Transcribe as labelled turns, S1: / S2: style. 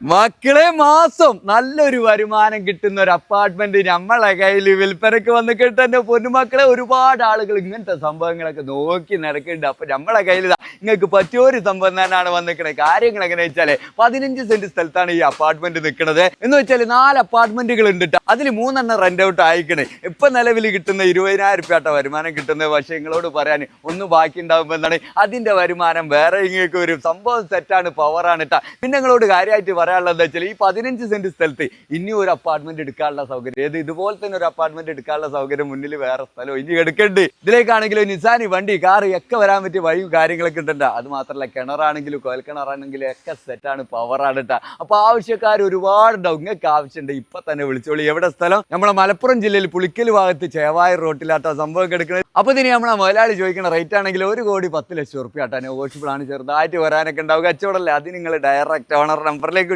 S1: മക്കളെ മാസം നല്ലൊരു വരുമാനം കിട്ടുന്ന ഒരു അപ്പാർട്ട്മെന്റ് നമ്മളെ കയ്യിൽ വിൽപ്പനക്ക് വന്ന് കിട്ടുന്ന പൊന്നുമക്കളെ ഒരുപാട് ആളുകൾ ഇങ്ങനത്തെ സംഭവങ്ങളൊക്കെ നോക്കി നടക്കുന്നുണ്ട്. അപ്പൊ നമ്മളെ കയ്യിൽ നിങ്ങൾക്ക് പറ്റിയ ഒരു സംഭവം തന്നെയാണ് വന്നിരിക്കുന്നത്. കാര്യങ്ങൾ എങ്ങനെ വെച്ചാല് 15 സെന്റ് സ്ഥലത്താണ് ഈ അപ്പാർട്ട്മെന്റ് നിൽക്കുന്നത്. എന്ന് വെച്ചാൽ 4 അപ്പാർട്ട്മെന്റുകൾ ഉണ്ട്. അതിൽ 3 റെന്റ് ഔട്ട് ആയിക്കണേ. ഇപ്പൊ നിലവിൽ കിട്ടുന്ന 20,000 രൂപ വരുമാനം കിട്ടുന്നത്. പക്ഷെ നിങ്ങളോട് പറയാൻ ഒന്ന് ബാക്കി ഉണ്ടാകുമ്പോൾ എന്താണ് അതിന്റെ വരുമാനം വേറെ ഇങ്ങനെ ഒരു സംഭവം സെറ്റാണ്, പവറാണ് കേട്ടാ. പിന്നെ നിങ്ങളോട് കാര്യമായിട്ട് പറയാനുള്ളത് വെച്ചാൽ ഈ 15 സെന്റ് സ്ഥലത്ത് ഇനി ഒരു അപ്പാർട്ട്മെന്റ് എടുക്കാനുള്ള സൗകര്യം, ഏത് ഇതുപോലെ തന്നെ ഒരു അപ്പാർട്ട്മെന്റ് എടുക്കാനുള്ള സൗകര്യം മുന്നിൽ വേറെ സ്ഥലം ഇനി എടുക്കണ്ട്. ഇതിലേക്കാണെങ്കിലും നിസാനി വണ്ടി കാറ് ഒക്കെ വരാൻ പറ്റിയ വഴിയും കാര്യങ്ങളൊക്കെ ഉണ്ട്. അത് മാത്രമല്ല കിണറാണെങ്കിലും കോൽക്കിണറാണെങ്കിലും ഒക്കെ സെറ്റാണ്, പവറാണ് കേട്ടാ. അപ്പൊ ആവശ്യക്കാർ ഒരുപാടുണ്ടാവും. നിങ്ങൾക്ക് ആവശ്യമുണ്ട് ഇപ്പൊ തന്നെ വിളിച്ചോളി. എവിടെ സ്ഥലം? നമ്മളെ മലപ്പുറം ജില്ലയിൽ പുളിക്കൽ ഭാഗത്ത് ചേവായ റോട്ടിലാട്ടോ സംഭവം കിടക്കുന്നത്. അപ്പൊ ഇതിന് നമ്മളെ മുതലാളി ചോദിക്കുന്ന റേറ്റ് ആണെങ്കിൽ 1,10,00,000 റുപ്യ ആട്ടാ. നെഗോഷ്യബിൾ ആണ്, ചെറുതായിട്ട് വരാനൊക്കെ ഉണ്ടാവും. കച്ചവടമല്ലേ, അത് നിങ്ങൾ ഡയറക്റ്റ് ഓണർ നമ്പറിലേക്ക്